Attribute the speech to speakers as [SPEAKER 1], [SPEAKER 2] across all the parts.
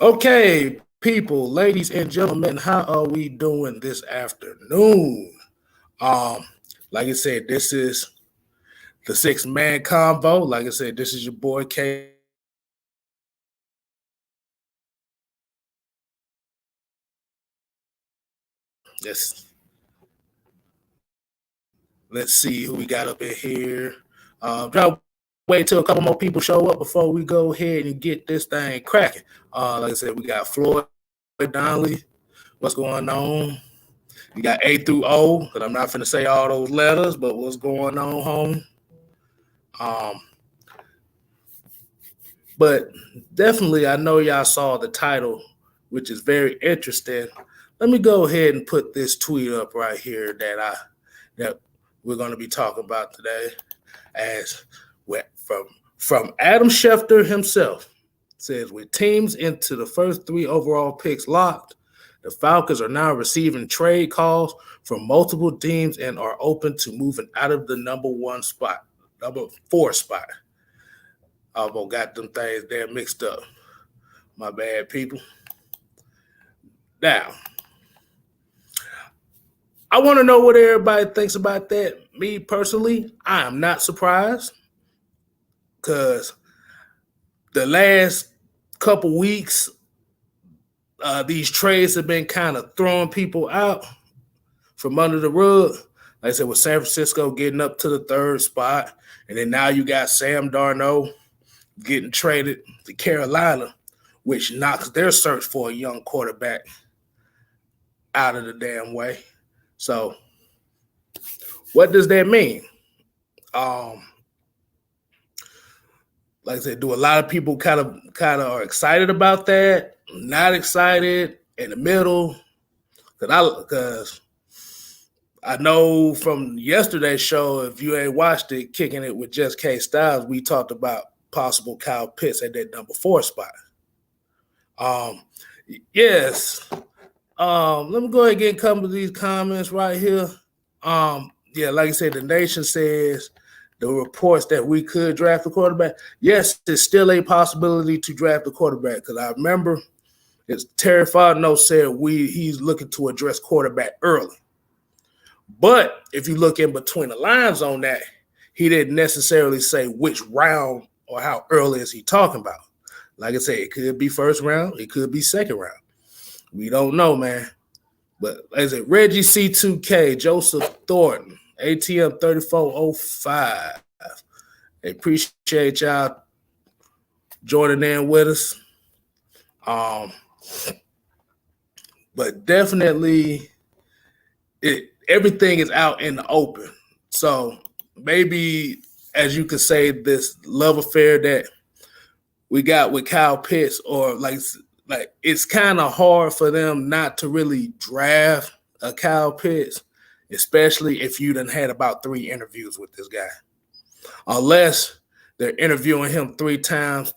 [SPEAKER 1] Okay, people, ladies and gentlemen, how are we doing this afternoon? Um, like I said, this is the sixth Man Konvo. Like I said, this is your boy Let's let's see who we got up in here. Try to wait till a couple more people show up before we go ahead and get this thing cracking. Like I said, we got Floyd Donnelly. What's going on? You got A through O, but I'm not finna say all those letters, but what's going on, home? Um, but definitely, I know y'all saw the title, which is very interesting. Let me go ahead and put this tweet up right here that we're going to be talking about today, as from Adam Schefter himself. It says, with teams into the first three overall picks locked, the Falcons are now receiving trade calls from multiple teams and are open to moving out of the number 4 spot. I almost got them things there mixed up. My bad, people. Now, I want to know what everybody thinks about that. Me personally, I am not surprised because the last couple weeks, these trades have been kind of throwing people out from under the rug. Like I said, with San Francisco getting up to the 3rd spot, and then now you got Sam Darnold getting traded to Carolina, which knocks their search for a young quarterback out of the damn way. So, what does that mean? Like I said, do a lot of people kind of are excited about that? Not excited, in the middle? Because I know from yesterday's show, if you ain't watched it, Kicking It with Just Kstylz, we talked about possible Kyle Pitts at that number 4 spot. Yes. Let me go ahead and get a couple of these comments right here. Yeah, like I said, the nation says the reports that we could draft a quarterback. Yes, it's still a possibility to draft a quarterback because I remember it's Terry Fontenot said he's looking to address quarterback early. But if you look in between the lines on that, he didn't necessarily say which round or how early is he talking about. Like I said, it could be 1st round, it could be 2nd round. We don't know, man. But like I said, Reggie C2K, Joseph Thornton, ATM 3405. I appreciate y'all joining in with us. But definitely everything is out in the open. So maybe, as you could say, this love affair that we got with Kyle Pitts, or like it's kind of hard for them not to really draft a Kyle Pitts, especially if you done had about 3 interviews with this guy. Unless they're interviewing him 3 times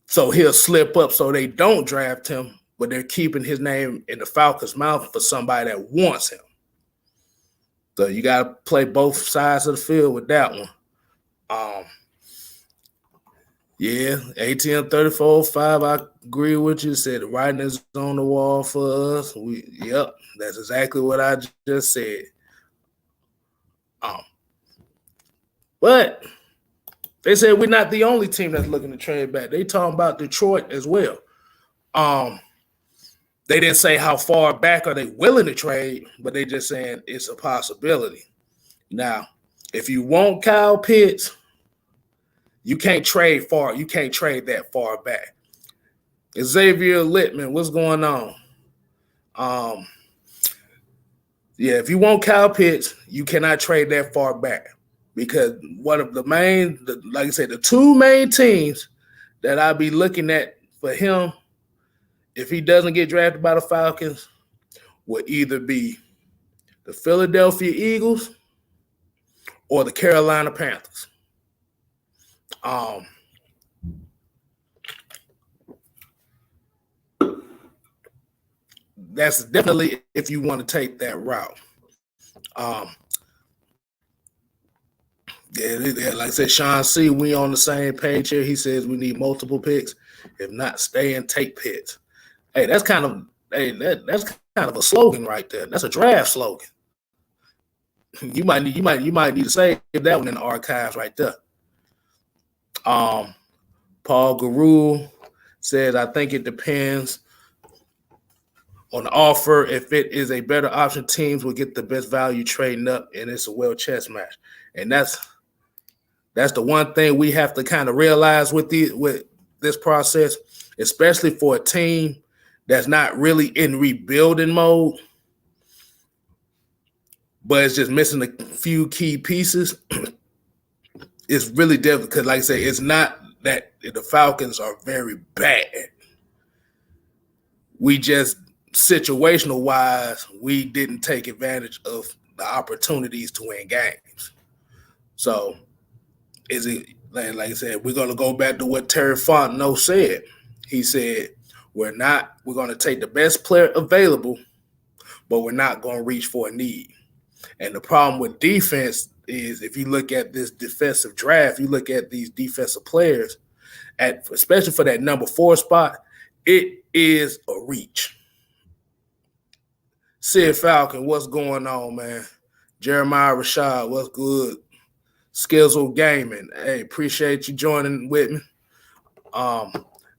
[SPEAKER 1] so he'll slip up so they don't draft him, but they're keeping his name in the Falcons' mouth for somebody that wants him. So you got to play both sides of the field with that one. Yeah, ATM 3405, I agree with you. Said the writing is on the wall for us. Yep, that's exactly what I just said. But they said we're not the only team that's looking to trade back. They talking about Detroit as well. They didn't say how far back are they willing to trade, but they just saying it's a possibility. Now, if you want Kyle Pitts, you can't trade far. You can't trade that far back. Xavier Littman, what's going on? Yeah, if you want Kyle Pitts, you cannot trade that far back because one of the like I said, the 2 main teams that I'll be looking at for him, if he doesn't get drafted by the Falcons, would either be the Philadelphia Eagles or the Carolina Panthers. That's definitely if you want to take that route. Yeah, like I said, Sean C., we on the same page here. He says we need multiple picks. If not, stay and take picks. Hey, that's kind of a slogan right there. That's a draft slogan. You might need to save that one in the archives right there. Paul Guru says, I think it depends on the offer. If it is a better option, teams will get the best value trading up, and it's a well chess match. And that's the one thing we have to kind of realize with this process, especially for a team that's not really in rebuilding mode, but it's just missing a few key pieces. It's really difficult because, like I say, it's not that the Falcons are very bad. We just, situational wise, we didn't take advantage of the opportunities to win games. So, is it, like I said, we're going to go back to what Terry Fontenot said. He said, we're going to take the best player available, but we're not going to reach for a need. And the problem with defense is, if you look at this defensive draft, you look at these defensive players, especially for that number 4 spot, it is a reach. Sid Falcon, what's going on, man? Jeremiah Rashad, what's good? Skizzle Gaming, hey, appreciate you joining with me.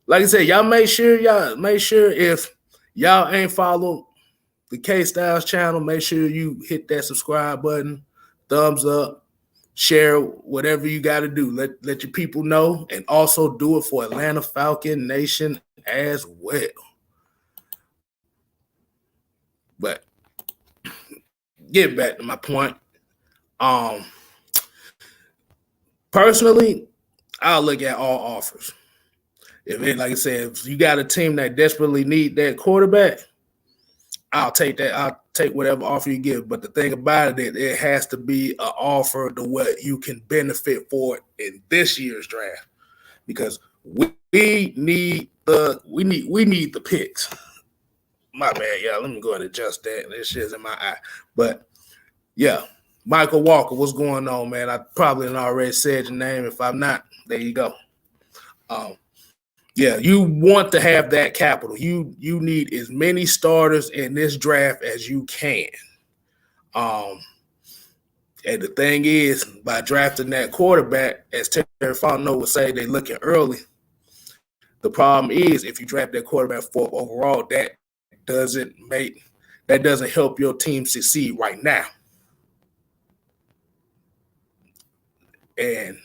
[SPEAKER 1] Like I said, y'all make sure if y'all ain't followed the Kstylz channel, make sure you hit that subscribe button, thumbs up, share whatever you got to do. Let your people know, and also do it for Atlanta Falcon Nation as well. But get back to my point. Personally, I'll look at all offers. Like I said, if you got a team that desperately need that quarterback, I'll take that. I'll take whatever offer you give. But the thing about it has to be an offer to what you can benefit for in this year's draft, because we need the picks. My bad, y'all. Let me go ahead and adjust that. This shit's in my eye. But yeah, Michael Walker, what's going on, man? I probably already said your name. If I'm not, there you go. Yeah, you want to have that capital. You need as many starters in this draft as you can. And the thing is, by drafting that quarterback, as Terry Fontenot would say, they're looking early. The problem is, if you draft that quarterback 4th overall, that doesn't help your team succeed right now. And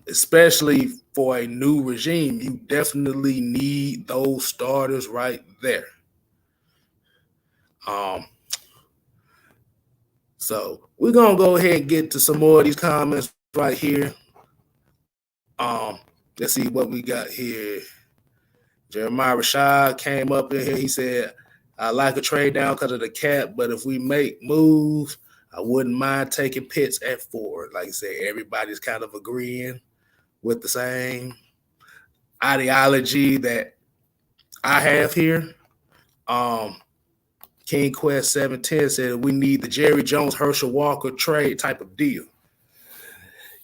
[SPEAKER 1] especially for a new regime, you definitely need those starters right there. So we're going to go ahead and get to some more of these comments right here. Let's see what we got here. Jeremiah Rashad came up in here. He said, I like a trade down because of the cap, but if we make moves, I wouldn't mind taking Pitts at 4. Like I said, everybody's kind of agreeing with the same ideology that I have here. King Quest 710 said we need the Jerry Jones, Herschel Walker trade type of deal.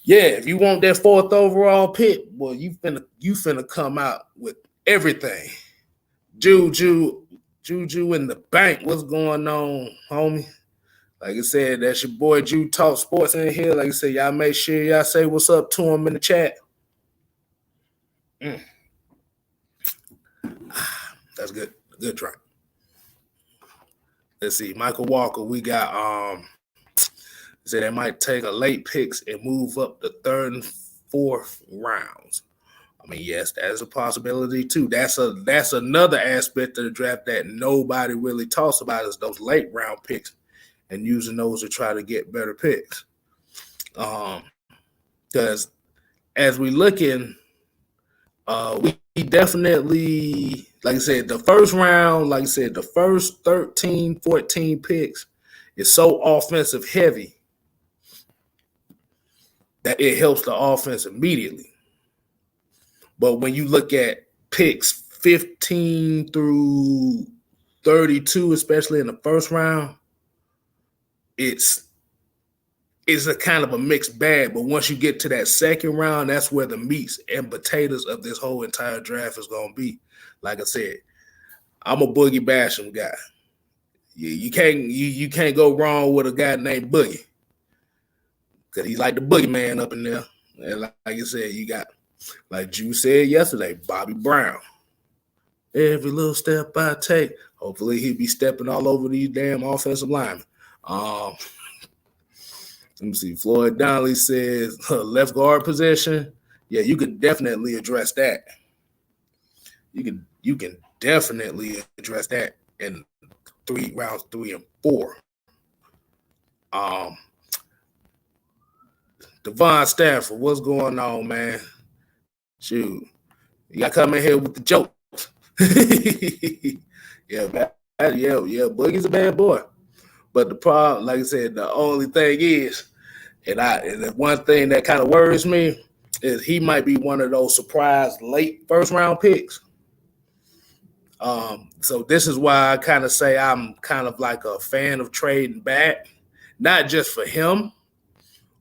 [SPEAKER 1] Yeah, if you want that 4th overall pick, well, you finna come out with everything. Juju in the bank. What's going on, homie? Like I said, that's your boy Jude Talk Sports in here. Like I said, y'all make sure y'all say what's up to him in the chat. That's good. Good try. Let's see. Michael Walker, we got said they might take a late picks and move up the 3rd and 4th rounds. I mean, yes, that is a possibility too. That's another aspect of the draft that nobody really talks about, is those late round picks and using those to try to get better picks. Because as we look in, we definitely, like I said, the first round, like I said, the first 13, 14 picks is so offensive heavy that it helps the offense immediately. But when you look at picks 15 through 32, especially in the first round, it's is a kind of a mixed bag. But once you get to that second round, that's where the meats and potatoes of this whole entire draft is going to be. Like I said, I'm a Boogie Basham guy. You can't go wrong with a guy named Boogie, because he's like the boogeyman up in there. And like I said, you got, like Drew said yesterday, Bobby Brown. Every little step I take, hopefully he'll be stepping all over these damn offensive linemen. Let me see. Floyd Donnelly says left guard position. Yeah, you could definitely address that. You can definitely address that in rounds 3 and 4. Devon Stafford, what's going on, man? Shoot, you got to come in here with the jokes. Yeah, Boogie's a bad boy. But the problem, like I said, the only thing is, and the one thing that kind of worries me is he might be one of those surprise late first round picks. So this is why I kind of say I'm kind of like a fan of trading back, not just for him,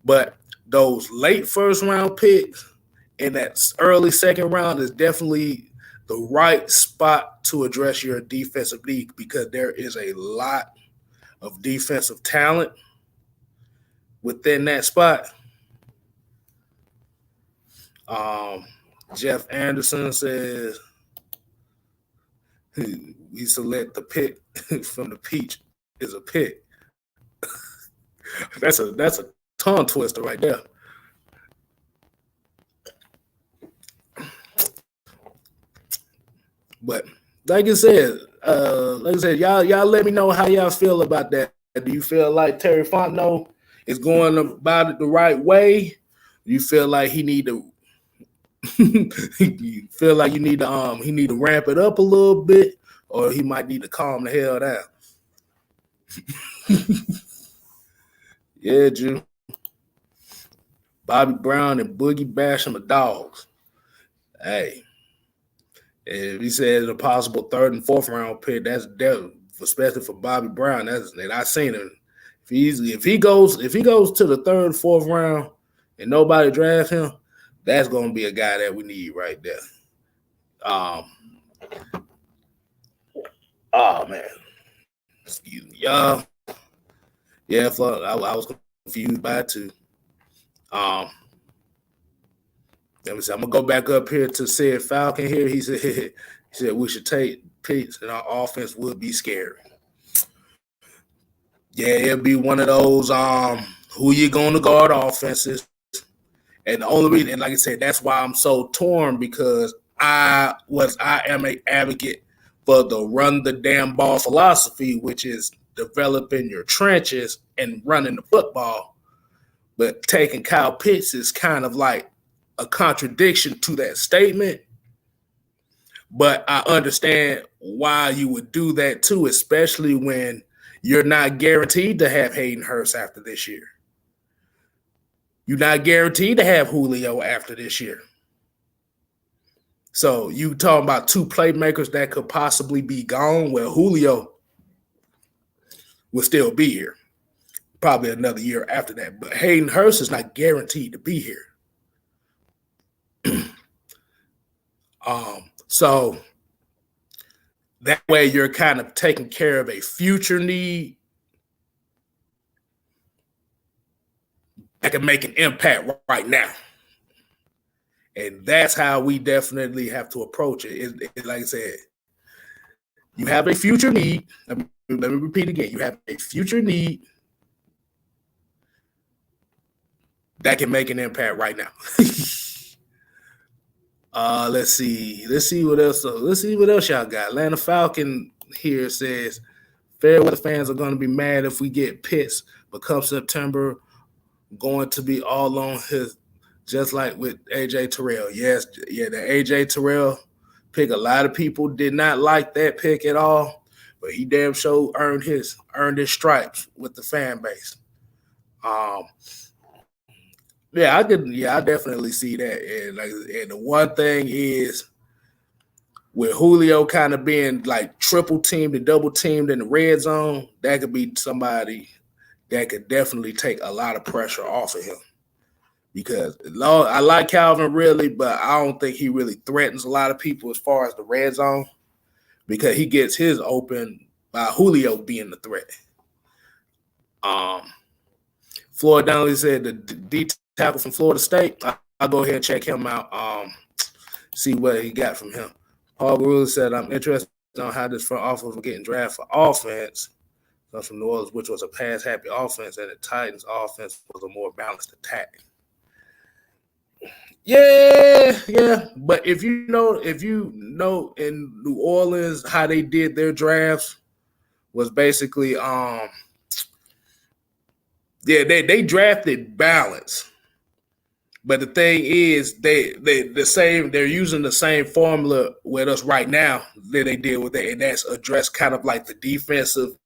[SPEAKER 1] but those late first round picks and that early second round is definitely the right spot to address your defensive need, because there is a lot of defensive talent within that spot. Jeff Anderson says we select the pick from the peach is a pick. That's a tongue twister right there. But like I said, y'all let me know how y'all feel about that. Do you feel like Terry Fontenot is going about it the right way? Do you feel like he need to you feel like he need to ramp it up a little bit, or he might need to calm the hell down? Yeah, Drew. Bobby Brown and Boogie Basham are dogs. Hey, if he says a possible 3rd and 4th round pick, that's definitely, especially for Bobby Brown. And I seen him. If he goes to the 3rd, 4th round and nobody drafts him, that's going to be a guy that we need right there. Oh man, excuse me, y'all. Yeah, I was confused by it too. Let me see. I'm gonna go back up here to said Falcon here. He said we should take picks and our offense would be scary. Yeah, it'll be one of those who you gonna guard offenses. And the only reason, and like I said, that's why I'm so torn, because I am an advocate for the run the damn ball philosophy, which is developing your trenches and running the football. But taking Kyle Pitts is kind of like a contradiction to that statement. But I understand why you would do that too, especially when you're not guaranteed to have Hayden Hurst after this year. You're not guaranteed to have Julio after this year. So you talking about 2 playmakers that could possibly be gone. Well, Julio will still be here, probably another year after that. But Hayden Hurst is not guaranteed to be here. So that way you're kind of taking care of a future need that can make an impact right now. And that's how we definitely have to approach it. Like I said, you have a future need. Let me repeat again. You have a future need that can make an impact right now. Let's see what else. Let's see what else y'all got. Atlanta Falcon here says Fairweather fans are going to be mad if we get Pitts, but come September, going to be all on his, just like with AJ Terrell. Yes, yeah, the AJ Terrell pick. A lot of people did not like that pick at all, but he damn sure earned his stripes with the fan base. Yeah, I definitely see that. And the one thing is, with Julio kind of being like triple teamed and double teamed in the red zone, that could be somebody that could definitely take a lot of pressure off of him. Because I like Calvin really, but I don't think he really threatens a lot of people as far as the red zone, because he gets his open by Julio being the threat. Floyd Donnelly said the D tackle from Florida State. I'll go ahead and check him out, see what he got from him. Paul Garula said, I'm interested on how this front office was getting drafted for offense. Comes from New Orleans, which was a pass-happy offense, and the Titans' offense was a more balanced attack. Yeah. But if you know in New Orleans how they did their drafts was basically they drafted balance. But the thing is, they're using the same formula with us right now that they did with it, and that's address kind of like the defensive,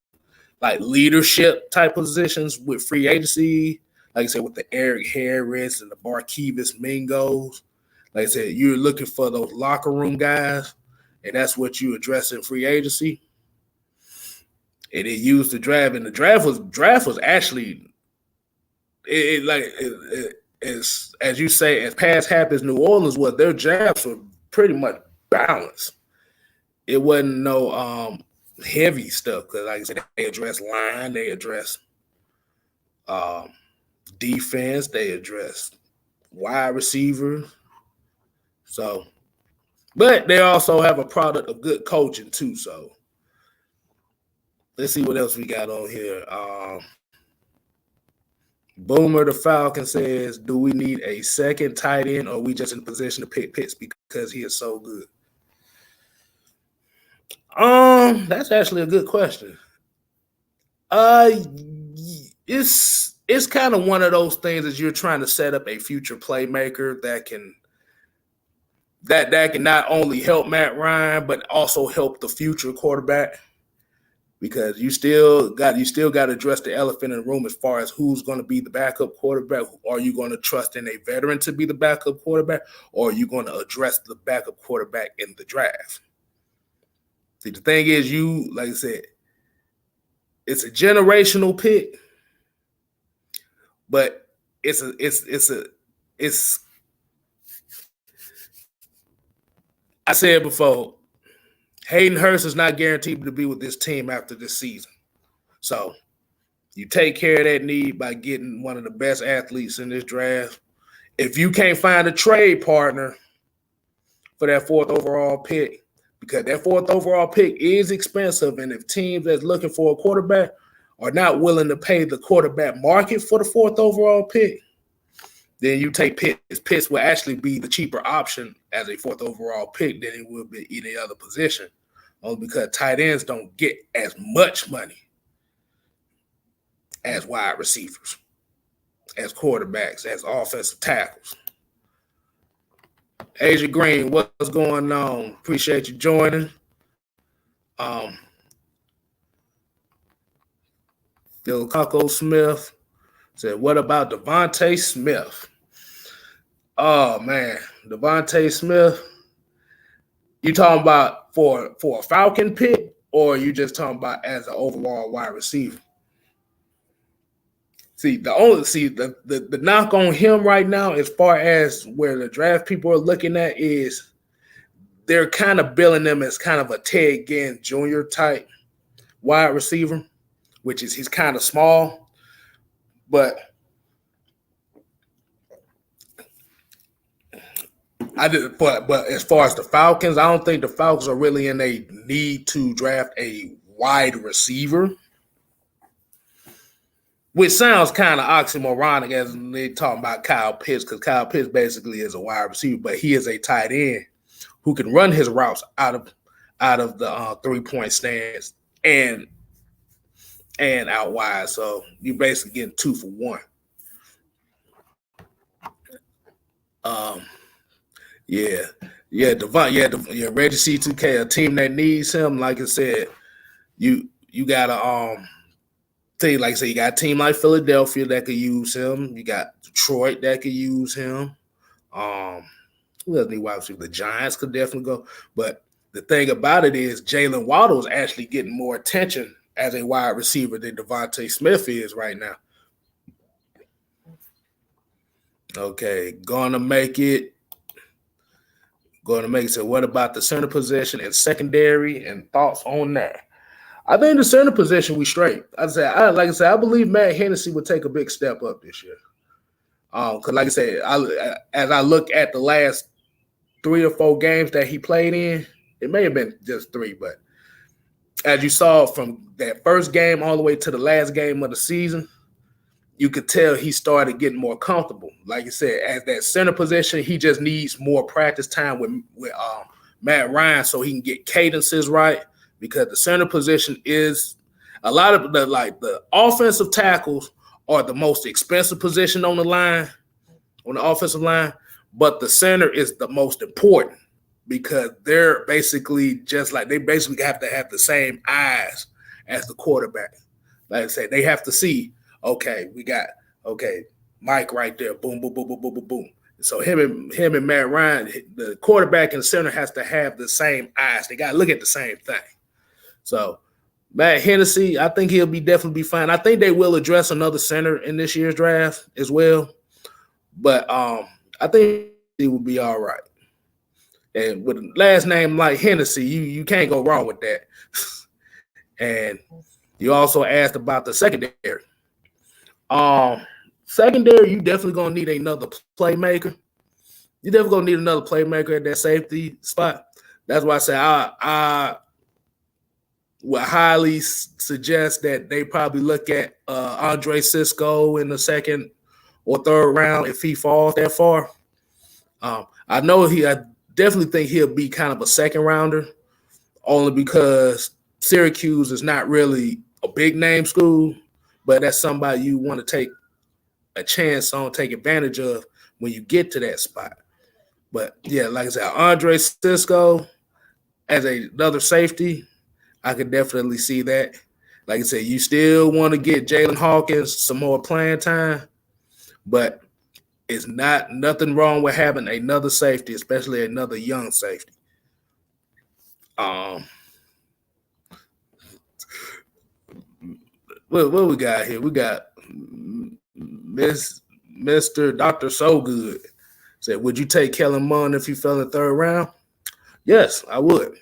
[SPEAKER 1] like leadership type positions with free agency. Like I said, with the Eric Harris and the Barkevis Mingos. Like I said, you're looking for those locker room guys, and that's what you address in free agency. And they used the draft, and the draft was actually as you say, as past happens, New Orleans was, their drafts were pretty much balanced. It wasn't no heavy stuff, because like I said, they addressed line, they addressed defense, they addressed wide receiver. So, but they also have a product of good coaching too. So let's see what else we got on here. Boomer the Falcon says, do we need a second tight end, or are we just in position to pick Pitts because he is so good? That's actually a good question. It's kind of one of those things as you're trying to set up a future playmaker that can not only help Matt Ryan but also help the future quarterback. Because you still got to address the elephant in the room as far as who's going to be the backup quarterback. Are you going to trust in a veteran to be the backup quarterback, or are you going to address the backup quarterback in the draft? See, the thing is, like I said, it's a generational pick, but it's I said before, Hayden Hurst is not guaranteed to be with this team after this season. So you take care of that need by getting one of the best athletes in this draft. If you can't find a trade partner for that 4th overall pick, because that 4th overall pick is expensive, and if teams that's looking for a quarterback are not willing to pay the quarterback market for the 4th overall pick, then you take Pitts. Pitts will actually be the cheaper option as a 4th overall pick than it would be any other position, only because tight ends don't get as much money as wide receivers, as quarterbacks, as offensive tackles. Asia Green, what's going on? Appreciate you joining. Phil Coco Smith said, what about Devontae Smith? Oh, man. Devontae Smith, you talking about for a Falcon pick, or are you just talking about as an overall wide receiver? See, the knock on him right now, as far as where the draft people are looking at, is they're kind of billing him as kind of a Ted Ginn Jr. type wide receiver, which is he's kind of small, but but as far as the Falcons, I don't think the Falcons are really in a need to draft a wide receiver, which sounds kind of oxymoronic as they talking about Kyle Pitts, because Kyle Pitts basically is a wide receiver, but he is a tight end who can run his routes out of the 3-point stance and out wide. So you're basically getting 2 for 1. Reggie C2K, a team that needs him. Like I said, you got a team, like I said, you got a team like Philadelphia that could use him. You got Detroit that could else him. Who else need wide receiver? The Giants could definitely go. But the thing about it is Jalen Waddle is actually getting more attention as a wide receiver than Devontae Smith is right now. Okay, gonna make it. So what about the center position and secondary and thoughts on that? I think the center position we straight. Like I said, I believe Matt Hennessy would take a big step up this year. Because like I said, as I look at the last 3 or 4 games that he played in, it may have been just 3, but as you saw from that first game all the way to the last game of the season, you could tell he started getting more comfortable. Like you said, as that center position, he just needs more practice time with Matt Ryan so he can get cadences right, because the center position is a lot of the offensive tackles are the most expensive position on the offensive line, but the center is the most important because they're basically they basically have to have the same eyes as the quarterback. Like I said, they have to see, okay, we got Mike right there, boom, boom, boom, boom, boom, boom, boom. So him and Matt Ryan, the quarterback and center has to have the same eyes. They got to look at the same thing. So Matt Hennessy, I think he'll definitely be fine. I think they will address another center in this year's draft as well. But I think he will be all right. And with a last name like Hennessy, you can't go wrong with that. And you also asked about the secondary. Secondary, you definitely gonna need another playmaker. You definitely gonna need another playmaker at that safety spot. That's why I say I would highly suggest that they probably look at Andre Cisco in the 2nd or 3rd round if he falls that far. I definitely think he'll be kind of a 2nd rounder, only because Syracuse is not really a big name school, but that's somebody you want to take a chance on, take advantage of when you get to that spot. But yeah, like I said, Andre Cisco as another safety, I could definitely see that. Like I said, you still want to get Jalen Hawkins some more playing time, but it's nothing wrong with having another safety, especially another young safety. What we got here? We got Mr. Dr. So Good said, would you take Kellen Mond if you fell in the 3rd round? Yes, I would.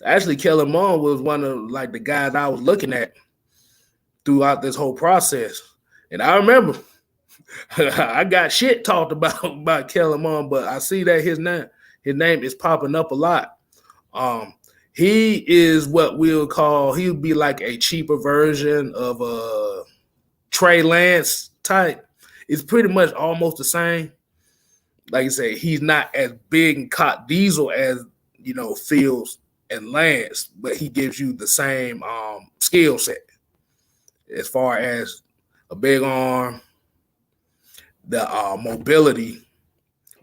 [SPEAKER 1] Actually, Kellen Mond was one of the guys I was looking at throughout this whole process. And I remember I got shit talked about Kellen Mond, but I see that his name is popping up a lot. He is what we'll call, he would be like a cheaper version of a Trey Lance type. It's pretty much almost the same. Like I say, he's not as big and caught diesel as, Fields and Lance, but he gives you the same skill set as far as a big arm, the mobility,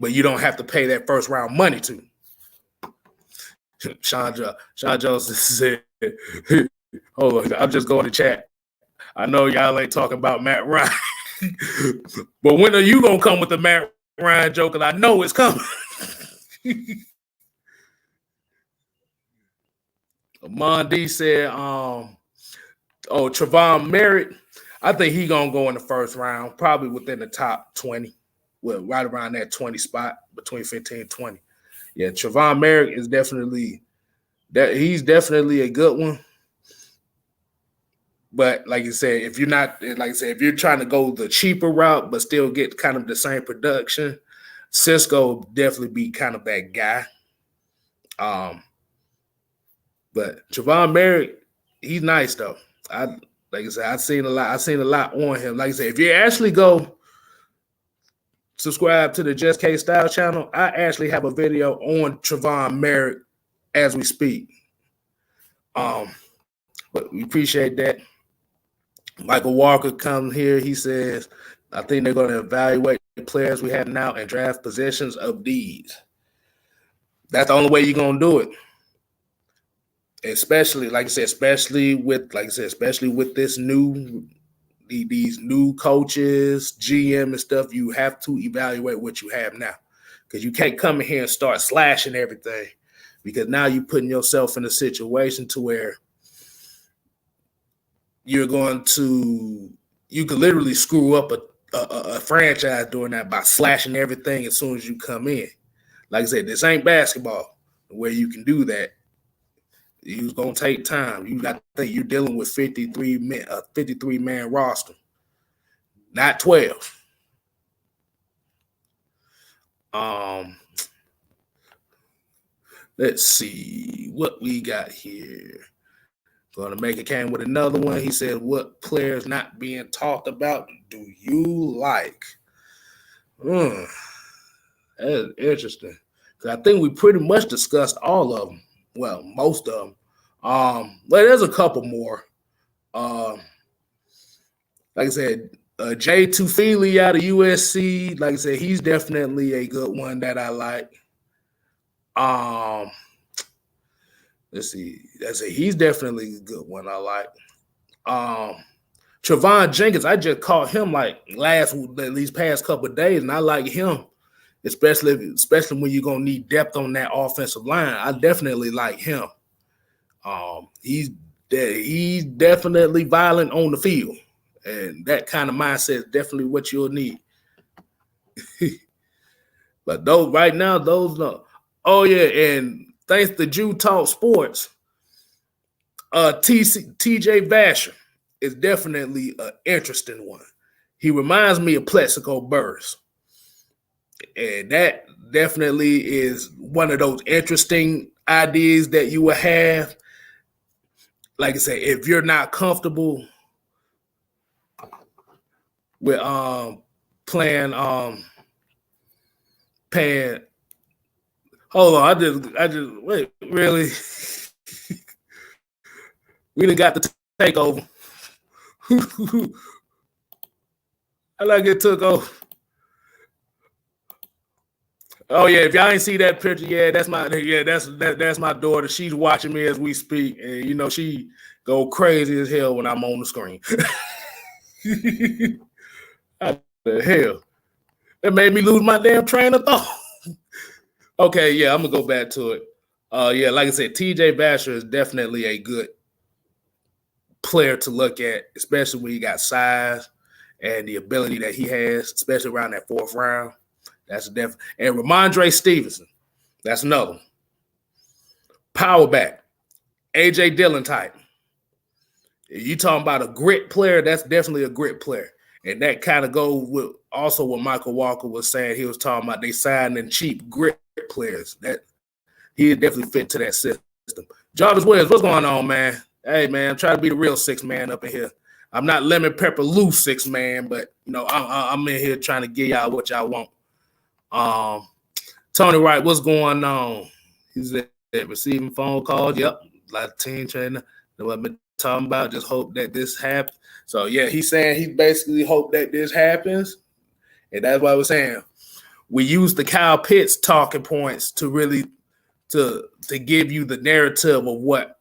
[SPEAKER 1] but you don't have to pay that 1st round money to. Sean Jones said, hold on, I'm just going to chat. I know y'all ain't talking about Matt Ryan, but when are you going to come with the Matt Ryan joke? Because I know it's coming. Amon D said, Trevon Merritt, I think he's going to go in the 1st round, probably within the top 20. Well, right around that 20 spot, between 15 and 20. Yeah, Trevon Merritt is definitely he's definitely a good one. But like you said, if you're trying to go the cheaper route but still get kind of the same production, Cisco definitely be kind of that guy. But Trevon Merritt, he's nice though. I've seen a lot on him. Like I said, if you actually go subscribe to the Just Kstylz channel, I actually have a video on Trevon Merritt as we speak. But we appreciate that. Michael Walker comes here. He says, I think they're going to evaluate the players we have now and draft positions of these. That's the only way you're going to do it. Especially with this these new coaches, GM and stuff, you have to evaluate what you have now. Because you can't come in here and start slashing everything. Because now you're putting yourself in a situation to where you could literally screw up a franchise doing that by slashing everything as soon as you come in. Like I said, this ain't basketball where you can do that. It's gonna take time. You got to think you're dealing with 53 men, a 53-man roster, not 12. Let's see what we got here. Gonna make it came with another one. He said, "What players not being talked about do you like?" That is interesting because I think we pretty much discussed all of them. Well, most of them. But there's a couple more. Like I said, Jay Tufili out of USC. Like I said, he's definitely a good one that I like. Let's see. He's definitely a good one I like. Trevon Jenkins, I just caught him like these past couple of days, and I like him, especially when you're gonna need depth on that offensive line. I definitely like him. He's definitely violent on the field, and that kind of mindset is definitely what you'll need. But those right now, no. Oh yeah, and thanks to Jew Talk Sports, TJ Vasher is definitely an interesting one. He reminds me of Plexico Burress, and that definitely is one of those interesting ideas that you will have. Like I say, if you're not comfortable with paying. Hold on, I just wait. Really, we done got the takeover. I like it took over. Oh yeah, if y'all ain't see that picture, that's my daughter. She's watching me as we speak, and she go crazy as hell when I'm on the screen. What the hell? That made me lose my damn train of thought. Okay, yeah, I'm gonna go back to it. Yeah, like I said, TJ Vasher is definitely a good player to look at, especially when he got size and the ability that he has, especially around that fourth round. That's definitely. And Ramondre Stevenson, that's another one. Power back, AJ Dillon type. If you talking about a grit player, that's definitely a grit player. And that kind of goes with also what Michael Walker was saying. He was talking about they signing cheap grit players. That he definitely fit to that system. Jarvis Williams, what's going on, man? Hey, man, I'm trying to be the real six man up in here. I'm not lemon pepper loose six man, but I'm in here trying to give y'all what y'all want. Tony Wright, what's going on? He's at receiving phone calls. Yep, a lot of team training. Know what I've been talking about. Just hope that this happens. So yeah, he's saying he basically hope that this happens, and that's why I was saying we use the Kyle Pitts talking points to really to give you the narrative of what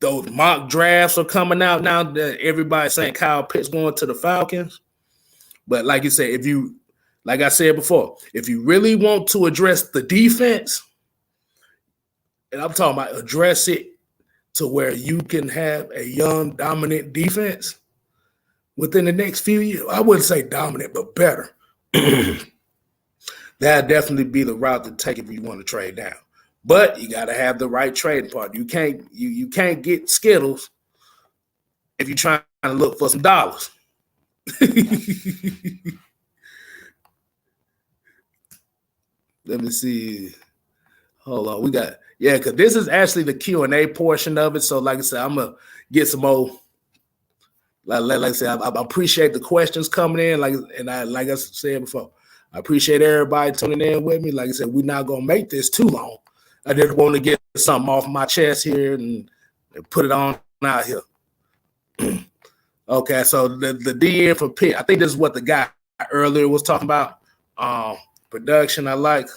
[SPEAKER 1] those mock drafts are coming out now that everybody's saying Kyle Pitts going to the Falcons. But like you said, like I said before, if you really want to address the defense, and I'm talking about address it to where you can have a young, dominant defense within the next few years. I wouldn't say dominant, but better. That'd definitely be the route to take if you want to trade down. But you got to have the right trading partner. You can't get Skittles if you're trying to look for some dollars. Let me see. Hold on. Because this is actually the Q&A portion of it. So like I said, I'm going to get some more. Like I said, I appreciate the questions coming in. Like I said before, I appreciate everybody tuning in with me. Like I said, we're not going to make this too long. I just want to get something off my chest here and put it on out here. Okay, so the DN for Pitt, I think this is what the guy earlier was talking about. Production, I like.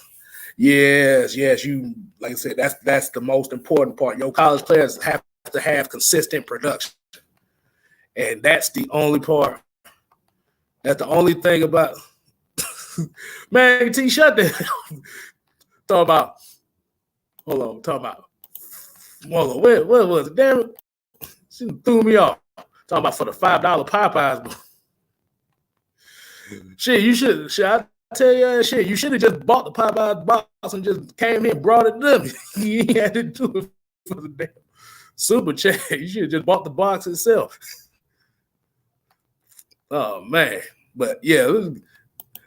[SPEAKER 1] Yes, you like I said, that's the most important part. Your college players have to have consistent production. And that's the only part. That's the only thing about man, T, shut down. Hold on, what was it? Damn it. She threw me off. Talking about for the $5 Popeyes. Shit, you should. Shit, I tell you, shit, you should have just bought the Popeyes box and just came here and brought it to me. You ain't had to do it for the damn super chat. You should have just bought the box itself. Oh man, but yeah, let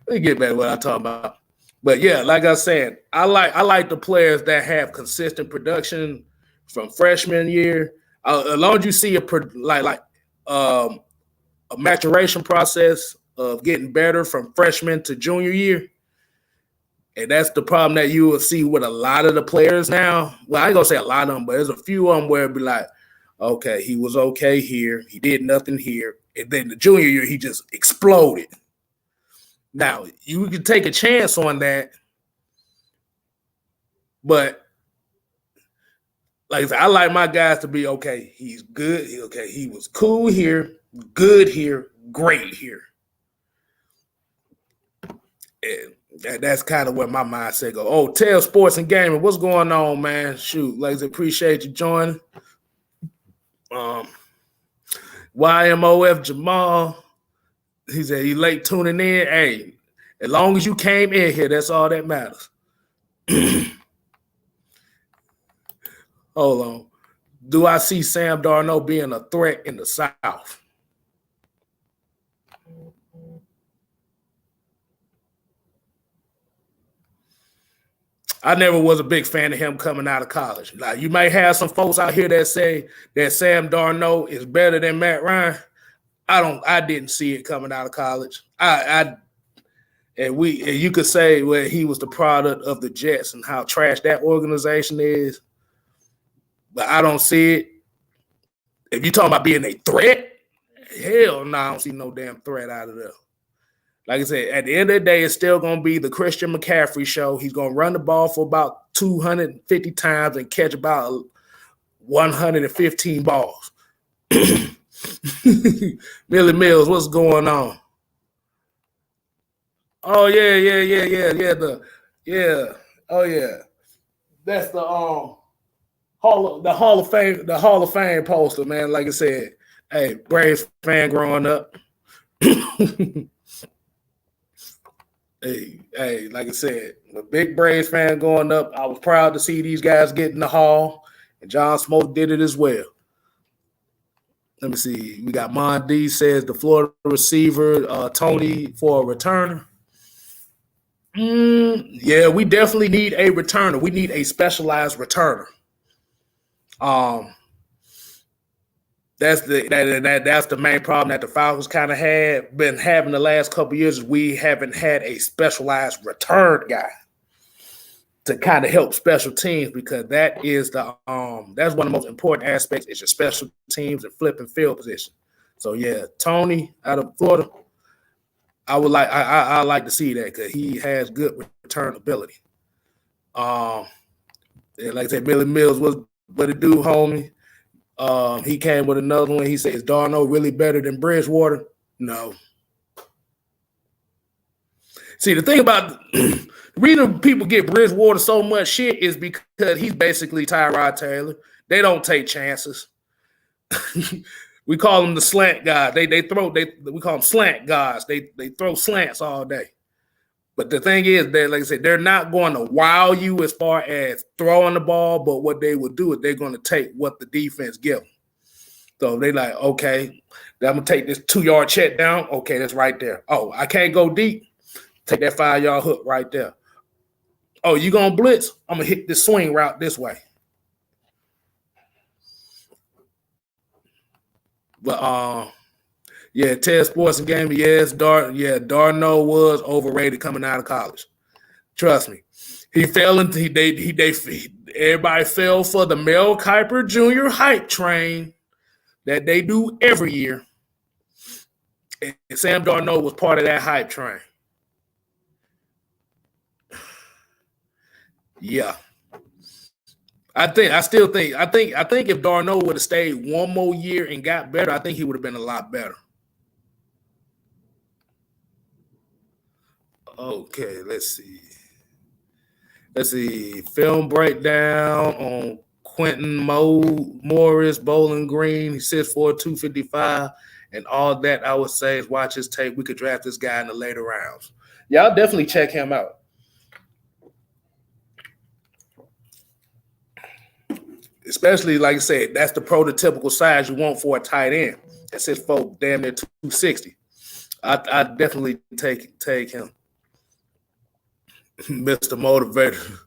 [SPEAKER 1] me get back to what I'm talking about. But yeah, like I said, I like the players that have consistent production from freshman year. As long as you see a maturation process of getting better from freshman to junior year, and that's the problem that you will see with a lot of the players now. Well, I ain't gonna say a lot of them, but there's a few of them where it'd be like, okay, he was okay here, he did nothing here, and then the junior year he just exploded. Now you can take a chance on that, but like I said, I like my guys to be okay. He's good. Okay, he was cool here, good here, great here. And that's kind of where my mindset go. Oh, Tell Sports and Gaming, what's going on, man? Shoot, like I said, appreciate you joining. YMOF Jamal, he said he late tuning in. Hey, as long as you came in here, that's all that matters. Hold on. Do I see Sam Darnold being a threat in the South? I never was a big fan of him coming out of college. Like, you might have some folks out here that say that Sam Darnold is better than Matt Ryan. I didn't see it coming out of college. And you could say, well, he was the product of the Jets and how trash that organization is. But I don't see it. If you're talking about being a threat, hell no, I don't see no damn threat out of there. Like I said, at the end of the day, it's still going to be the Christian McCaffrey show. He's going to run the ball for about 250 times and catch about 115 balls. Millie Mills, what's going on? Oh yeah. Oh yeah. That's the Hall of Fame poster, man. Like I said, hey, Braves fan growing up. Hey, like I said, a big Braves fan growing up. I was proud to see these guys get in the Hall, and John Smoke did it as well. Let me see. We got Mon D says the Florida receiver, Tony, for a returner. Yeah, we definitely need a returner. We need a specialized returner. That's the main problem that the Falcons kind of been having the last couple of years. We haven't had a specialized return guy to kind of help special teams, because that is that's one of the most important aspects is your special teams and flipping field position. So yeah, Tony out of Florida, I like to see that because he has good return ability. And like I said, Billy Mills was what it do, homie. He came with another one. He said, is Darnold really better than Bridgewater? No. See, the thing about the reason people get Bridgewater so much shit is because he's basically Tyrod Taylor. They don't take chances. We call them the slant guys. We call them slant guys. They throw slants all day. But the thing is that, like I said, they're not going to wow you as far as throwing the ball, but what they will do is they're going to take what the defense gives them. So they like, okay, I'm going to take this 2-yard check down. Okay, that's right there. Oh, I can't go deep. Take that 5-yard hook right there. Oh, you going to blitz? I'm going to hit this swing route this way. But, yeah, Ted Sports and Gaming, yes, Darnold was overrated coming out of college. Trust me. He fell into everybody fell for the Mel Kiper Jr. hype train that they do every year. And Sam Darnold was part of that hype train. Yeah. I think if Darnold would have stayed one more year and got better, I think he would have been a lot better. Okay, let's see. Film breakdown on Quentin Morris, Bowling Green. He 6'4", 255. And all that I would say is watch his tape. We could draft this guy in the later rounds. Y'all definitely check him out. Especially, like I said, that's the prototypical size you want for a tight end. That's 6'4", damn near 260. I definitely take him. Mr. Motivator.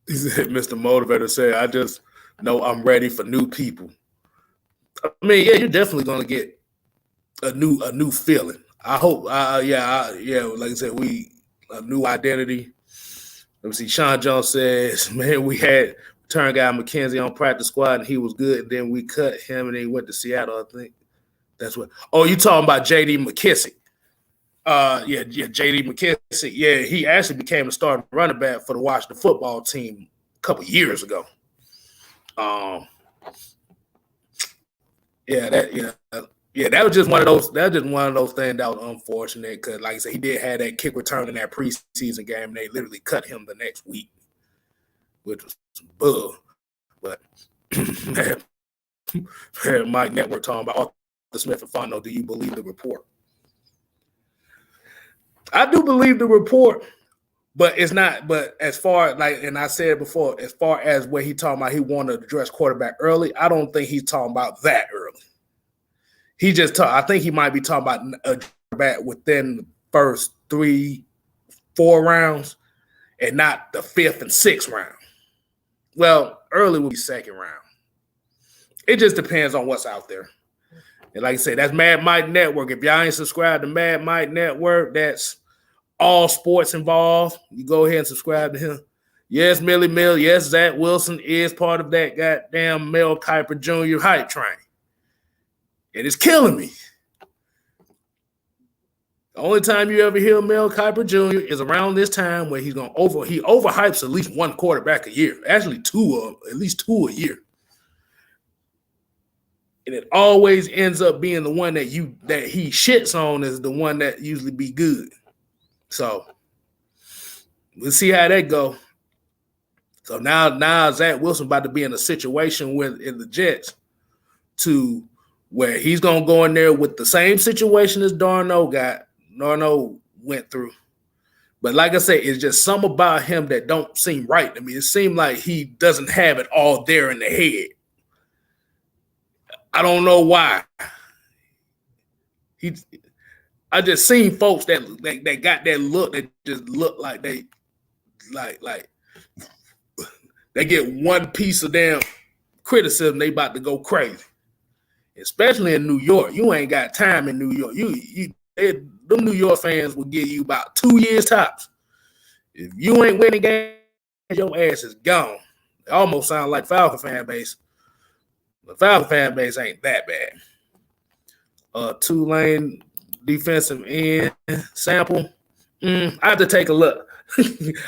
[SPEAKER 1] He said, Mr. Motivator said, I just know I'm ready for new people. I mean, yeah, you're definitely gonna get a new feeling. I hope. Like I said, a new identity. Let me see. Sean Jones says, man, we had return guy McKenzie on practice squad and he was good. And then we cut him and he went to Seattle. I think that's what. Oh, you talking about J.D. McKissick? J.D. McKissick. Yeah, he actually became a starting running back for the Washington football team a couple years ago. That was just one of those. That was just one of those things that was unfortunate because, like I said, he did have that kick return in that preseason game. And they literally cut him the next week, which was some bull. But Mike Network talking about Arthur Smith and Fondo. Do you believe the report? I do believe the report, but it's not. But as far and I said before, as far as where he talking about, he wanted to address quarterback early. I don't think he's talking about that early. He just I think he might be talking about a quarterback within the first 3-4 rounds, and not the 5th and 6th round. Well, early will be 2nd round. It just depends on what's out there. And like I said, that's Mad Mike Network. If y'all ain't subscribed to Mad Mike Network, that's all sports involved. You go ahead and subscribe to him. Yes, Millie Mill. Yes, Zach Wilson is part of that goddamn Mel Kiper Jr. hype train. And it's killing me. The only time you ever hear Mel Kiper Jr. is around this time where he overhypes at least one quarterback a year. Actually, at least two a year. And it always ends up being the one that he shits on is the one that usually be good. So we'll see how that go. So now Zach Wilson about to be in a situation in the Jets to where he's gonna go in there with the same situation as Darno went through. But like I said, it's just something about him that don't seem right to me. It seemed like he doesn't have it all there in the head. I don't know why. I just seen folks that got that look that just look like they get one piece of damn criticism, they about to go crazy. Especially in New York. You ain't got time in New York. Them New York fans will give you about 2 years tops. If you ain't winning games, your ass is gone. It almost sounds like Falcon fan base. The Falcon fan base ain't that bad. Tulane defensive end sample. I have to take a look.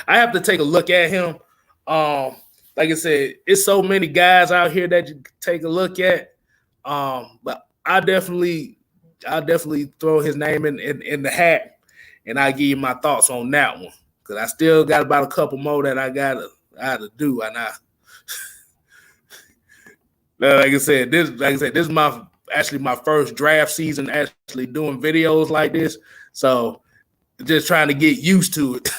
[SPEAKER 1] I have to take a look at him. Like I said, it's so many guys out here that you can take a look at. But I definitely throw his name in the hat, and I give you my thoughts on that one because I still got about a couple more that I gotta do. And like I said, this is my first draft season actually doing videos like this, so just trying to get used to it.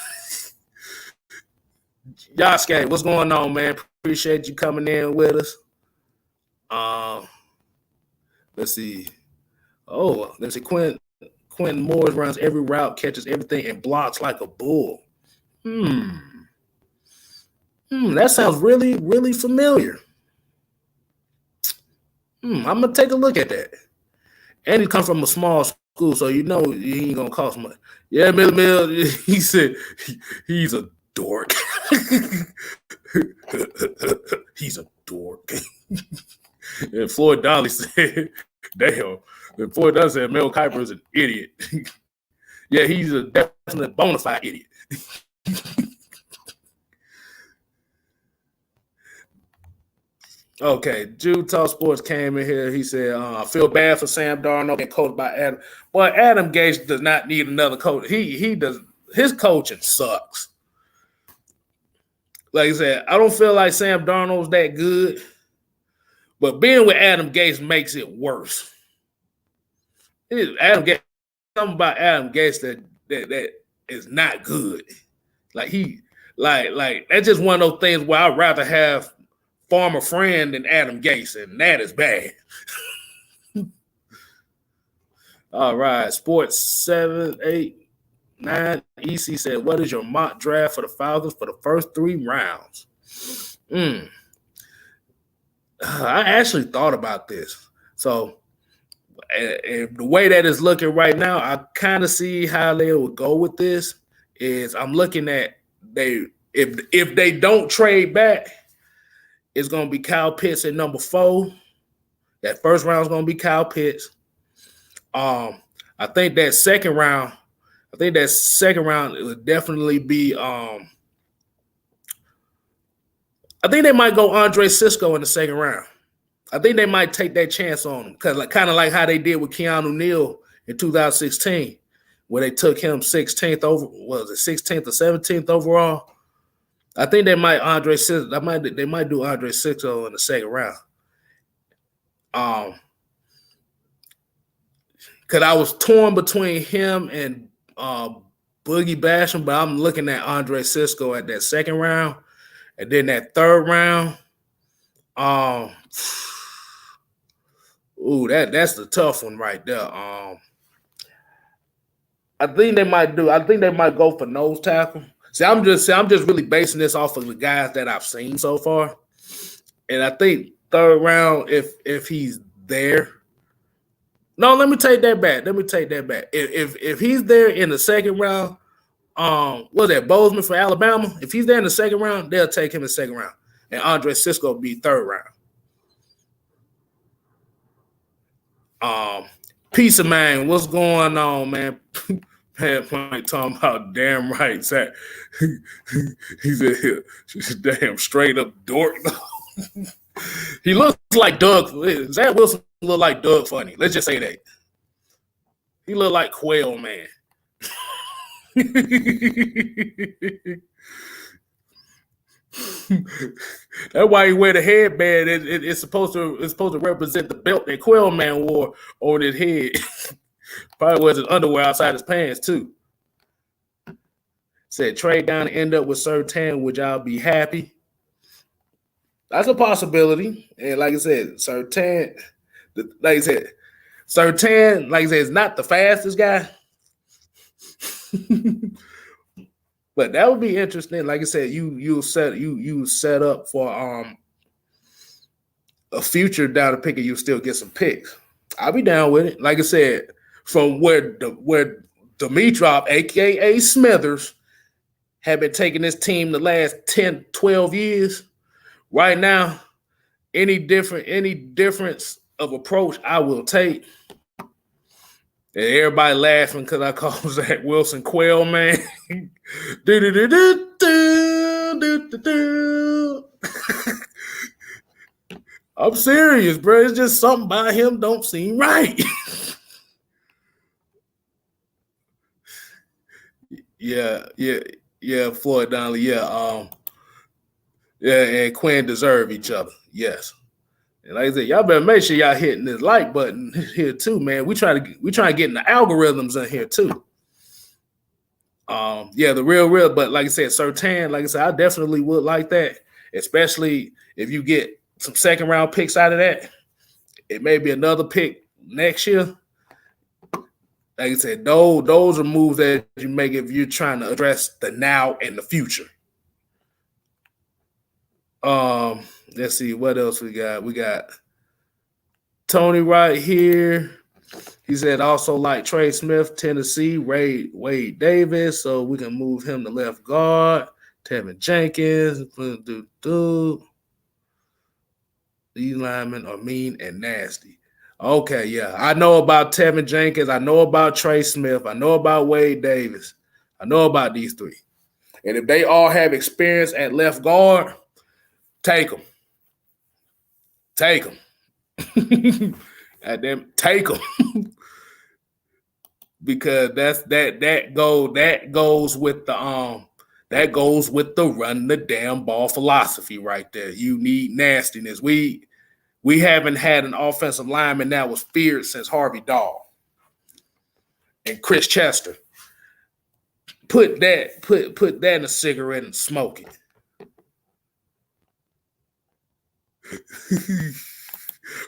[SPEAKER 1] Yosuke, what's going on, man? Appreciate you coming in with us. Let's see. Quentin Morris runs every route, catches everything, and blocks like a bull. That sounds really, really familiar. I'm gonna take a look at that. And he comes from a small school, so you know he ain't gonna cost much. Yeah, Mill. He said he's a dork. He's a dork. And Floyd Dolly said, damn. And Floyd Dolly said Mel Kiper is an idiot. Yeah, he's a definite bona fide idiot. Okay, Jude Talk Sports came in here. He said, I feel bad for Sam Darnold getting coached by Adam. Boy, Adam Gase does not need another coach. He does. His coaching sucks. like I said, I don't feel like Sam Darnold's that good, but being with Adam Gase makes it worse. Adam Gase, something about Adam Gase that is not good. Like that's just one of those things where I'd rather have former friend than Adam Gase, and that is bad. All right, Sports 789 EC said, "What is your mock draft for the Falcons for the first 3 rounds?" I actually thought about this. So, and the way that it's looking right now, I kind of see how they would go with this. Is I'm looking at if they don't trade back, it's going to be Kyle Pitts at number 4. That first round is going to be Kyle Pitts. I think that second round it would definitely be. I think they might go Andre Cisco in the second round. I think they might take that chance on him because, kind of like how they did with Keanu Neal in 2016, where they took him 16th over. Was it 16th or 17th overall? I think they might Andre Cisco. They might do Andre Cisco in the second round. Because I was torn between him and Boogie Basham, but I'm looking at Andre Cisco at that second round. And then that third round, that's the tough one right there. I think they might go for nose tackle. See, I'm just really basing this off of the guys that I've seen so far. And I think third round, if he's there. No, let me take that back. If he's there in the second round, was that Bozeman for Alabama? If he's there in the second round, they'll take him in the second round. And Andre Cisco will be third round. Peace of mind. What's going on, man? Man, talking about damn right, Zach. He's a damn straight up dork. He looks like Doug. Zach Wilson look like Doug Funny. Let's just say that. He look like Quail Man. That's why he wear the headband. It's supposed to represent the belt that Quail Man wore on his head. Probably wears his underwear outside his pants too. Said trade down and end up with Surtain. Would y'all be happy? That's a possibility. And like I said, Surtain, is not the fastest guy. But that would be interesting. Like I said, you set up for a future down the pick and you still get some picks. I'll be down with it. Like I said, from where Dimitrov, aka Smithers, have been taking this team the last 10, 12 years. Right now, any difference of approach, I will take. And everybody laughing because I call Zach Wilson Quail Man. I'm serious, bro. It's just something about him don't seem right. Yeah, Floyd Donnelly. Yeah, and Quinn deserve each other. Yes. And like I said, y'all better make sure y'all hitting this like button here too, man. We try to get in the algorithms in here too. The real. But like I said, Surtain, like I said, I definitely would like that, especially if you get some second round picks out of that. It may be another pick next year. Like I said, those are moves that you make if you're trying to address the now and the future. Let's see what else we got. We got Tony right here. He said also like Trey Smith, Tennessee, Wade Davis, so we can move him to left guard. Tevin Jenkins, these linemen are mean and nasty. Okay, yeah. I know about Tevin Jenkins. I know about Trey Smith. I know about Wade Davis. I know about these three. And if they all have experience at left guard, take them. Take them. Take them. Because that goes with the That goes with the run the damn ball philosophy right there. You need nastiness. We haven't had an offensive lineman that was feared since Harvey Dahl and Chris Chester. Put that in a cigarette and smoke it.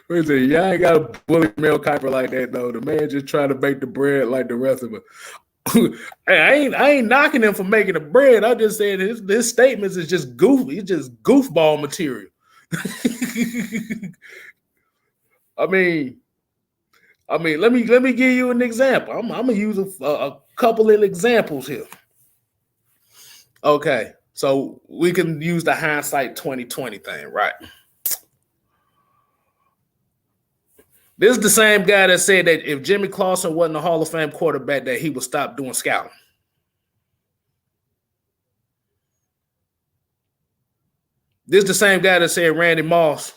[SPEAKER 1] Y'all ain't got to bully Mel Kiper like that, though. The man just trying to bake the bread like the rest of us. Hey, I ain't knocking him for making the bread. I'm just saying his statements is just goofy. It's just goofball material. I mean, let me give you an example. I'm gonna use a couple of examples here. Okay, so we can use the hindsight 2020 thing, right? This is the same guy that said that if Jimmy Clausen wasn't a Hall of Fame quarterback, that he would stop doing scouting. This is the same guy that said Randy Moss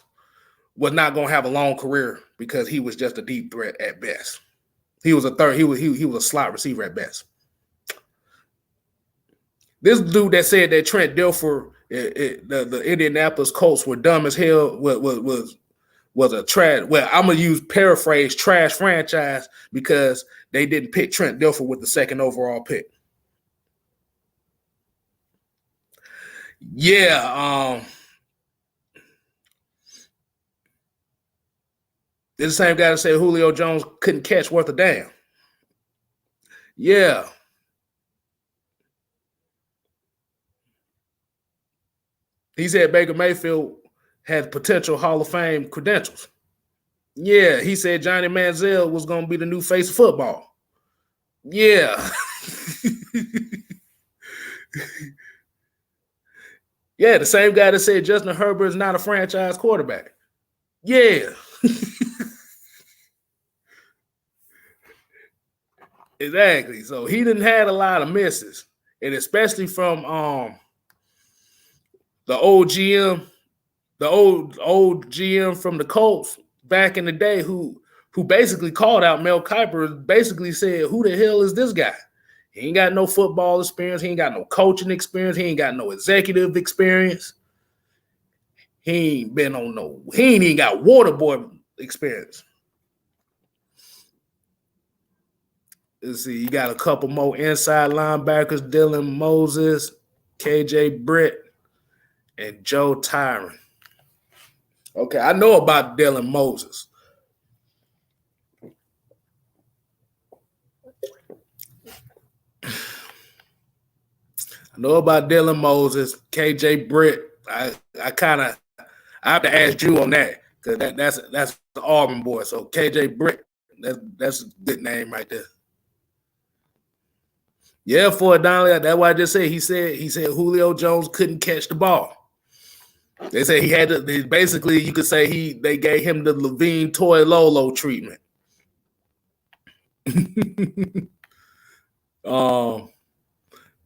[SPEAKER 1] was not going to have a long career because he was just a deep threat at best. He was a third. He was a slot receiver at best. This dude that said that Trent Dilfer, the Indianapolis Colts were dumb as hell was a trash. Well, I'm gonna use paraphrase trash franchise because they didn't pick Trent Dilfer with the second overall pick. Yeah, this is the same guy that said Julio Jones couldn't catch worth a damn. Yeah. He said Baker Mayfield had potential Hall of Fame credentials. Yeah, he said Johnny Manziel was going to be the new face of football. Yeah. Yeah, the same guy that said Justin Herbert is not a franchise quarterback. Yeah. Exactly. So he didn't have a lot of misses, and especially from the old GM, the old GM from the Colts back in the day, who basically called out Mel Kiper, basically said, "Who the hell is this guy? He ain't got no football experience. He ain't got no coaching experience. He ain't got no executive experience. He ain't even got waterboard experience." Let's see, you got a couple more inside linebackers: Dylan Moses, KJ Britt, and Joe Tyron. Okay, I know about Dylan Moses. I know about Dylan Moses, KJ Britt. I have to ask you on that because that's the Auburn boy. So KJ Britt, that's a good name right there. Yeah, for Donnelly, that's why I just said he said Julio Jones couldn't catch the ball. They said he had to. Basically, you could say they gave him the Levine Toy Lolo treatment.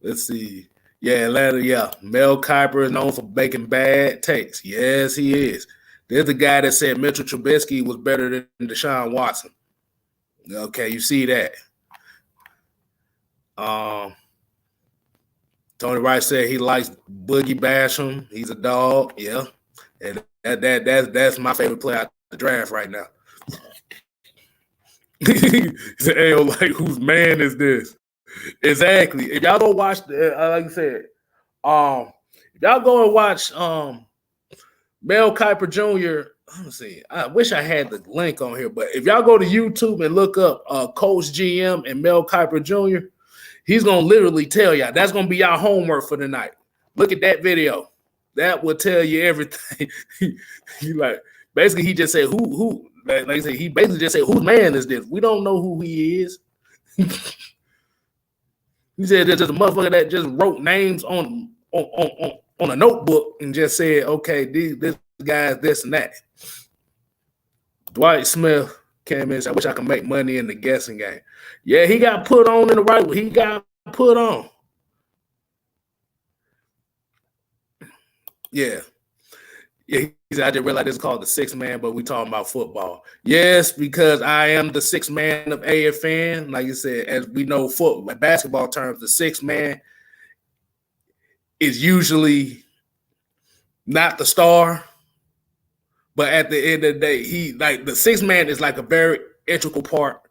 [SPEAKER 1] Let's see. Yeah, Atlanta. Yeah, Mel Kiper is known for making bad takes. Yes, he is. There's the guy that said Mitchell Trubisky was better than Deshaun Watson. Okay, you see that. Tony Rice said he likes Boogie Basham. He's a dog. Yeah, and that's my favorite player out the draft right now. He said, "Hey, like whose man is this?" Exactly. If y'all go watch, like I said, if y'all go and watch Mel Kiper Jr. Let me see. I wish I had the link on here, but if y'all go to YouTube and look up Coach GM and Mel Kiper Jr., he's gonna literally tell y'all. That's gonna be y'all homework for the night. Look at that video. That will tell you everything. he like basically he just said who like I said, he basically just said whose man is this? We don't know who he is. He said there's just a motherfucker that just wrote names on a notebook and just said, okay, this guy is this and that. Dwight Smith came in and said, I wish I could make money in the guessing game. Yeah, he got put on in the right way. He got put on. Yeah. Yeah, he said, I just realized this is called the sixth man, but we talking about football. Yes, because I am the sixth man of AFN. Like you said, as we know, basketball terms, the sixth man is usually not the star. But at the end of the day, he like the sixth man is like a very integral part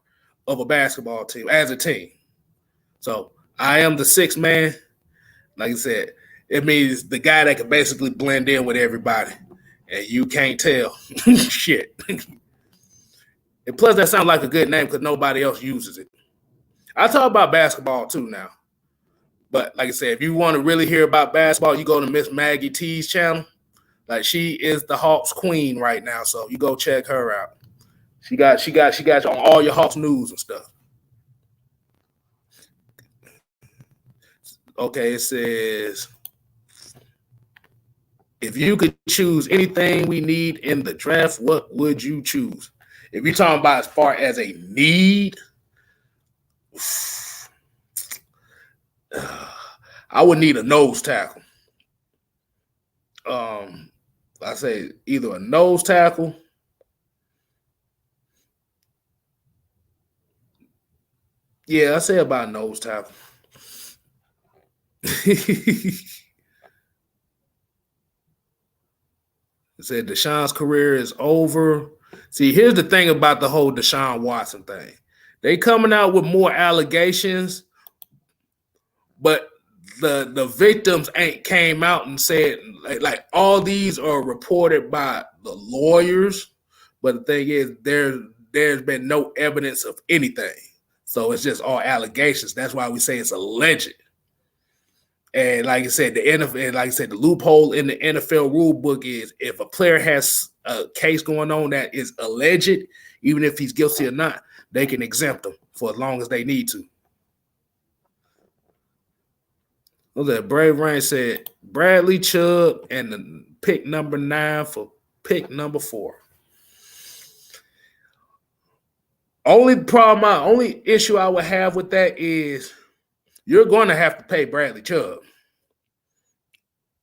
[SPEAKER 1] of a basketball team as a team. So I am the sixth man. Like I said, it means the guy that can basically blend in with everybody, and you can't tell shit. And plus, that sounds like a good name because nobody else uses it. I talk about basketball too now, but like I said, if you want to really hear about basketball, you go to Miss Maggie T's channel. Like she is the Hawks queen right now, so you go check her out. She got you on all your Hawks news and stuff. Okay, it says if you could choose anything we need in the draft, what would you choose? If you're talking about as far as a need, I would need a nose tackle. I say either a nose tackle. Yeah, I say about a nose tackle. It said Deshaun's career is over. See, here's the thing about the whole Deshaun Watson thing. They coming out with more allegations, but the victims ain't came out and said like all these are reported by the lawyers, but the thing is there's been no evidence of anything, so it's just all allegations. That's why we say it's alleged. And like I said, the NFL, like I said, the loophole in the NFL rule book is if a player has a case going on that is alleged, even if he's guilty or not, they can exempt him for as long as they need to. That Brave Rain said Bradley Chubb and the pick number 9 for pick number 4. Only issue I would have with that is you're going to have to pay Bradley Chubb.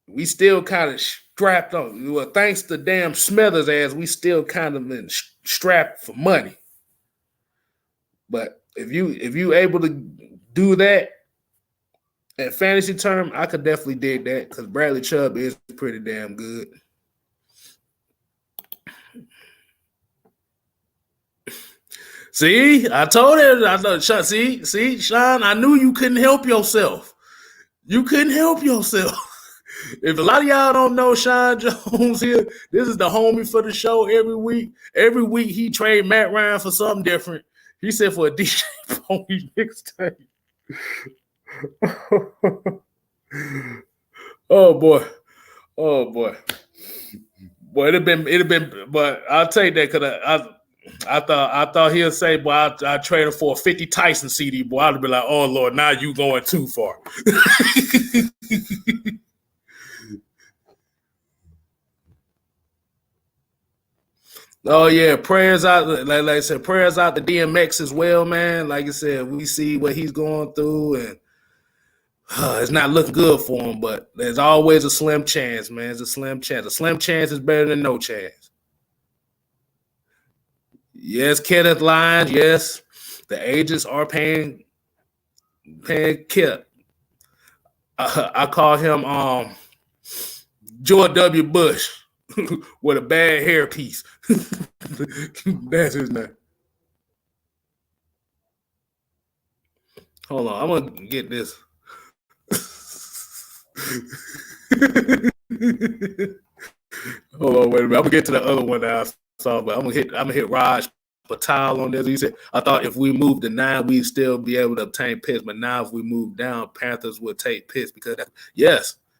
[SPEAKER 1] We still kind of strapped on. Well, thanks to damn Smithers ass, we still kind of been strapped for money. But if you able to do that, at fantasy term, I could definitely dig that because Bradley Chubb is pretty damn good. See, I told him. I know. See, Sean. I knew you couldn't help yourself. You couldn't help yourself. If a lot of y'all don't know Sean Jones here, this is the homie for the show every week. Every week he trade Matt Ryan for something different. He said for a DJ Pony mixtape. Oh boy. Boy, it'd have been. But I'll take that because I thought he'll say, "Boy, I traded for a 50 Tyson CD." Boy, I'd be like, "Oh Lord, now you going too far." Oh yeah, prayers out. Like I said, prayers out to DMX as well, man. Like I said, we see what he's going through, and it's not looking good for him. But there's always a slim chance, man. It's a slim chance. A slim chance is better than no chance. Yes, Kenneth Lyons. Yes, the agents are paying Kip. I call him George W. Bush with a bad hairpiece. That's his name. Hold on, I'm gonna get this. Hold on, wait a minute. I'm gonna get to the other one that I saw, but I'm gonna hit Raj Patel on this. He said, I thought if we moved to 9, we'd still be able to obtain picks, but now if we move down, Panthers would take picks because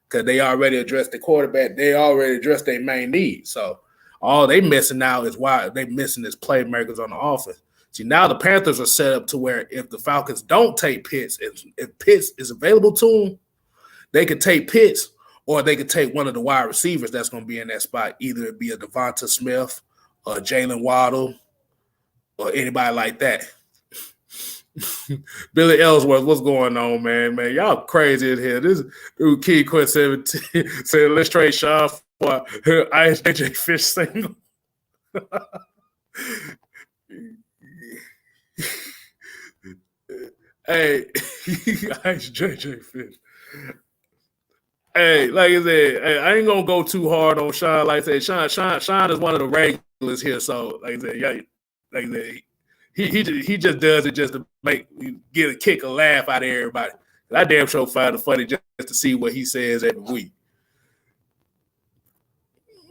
[SPEAKER 1] they already addressed the quarterback. They already addressed their main need. So all they missing now is why they missing is playmakers on the offense. See, now the Panthers are set up to where if the Falcons don't take Pitts, if Pitts is available to them, they could take Pitts or they could take one of the wide receivers that's going to be in that spot. Either it be a Devonta Smith or Jalen Waddle or anybody like that. Billy Ellsworth, what's going on, man? Man, y'all crazy in here. This dude, Key Quit 17, said, let's trade Sean for Ice JJ Fish single. Hey, Ice JJ Fish. Hey, like I said, hey, I ain't gonna go too hard on Sean. Like I said, Sean is one of the regulars here. So, like I said, yeah, like I said, he just does it just to get a kick, a laugh out of everybody. I damn sure find it funny just to see what he says every week.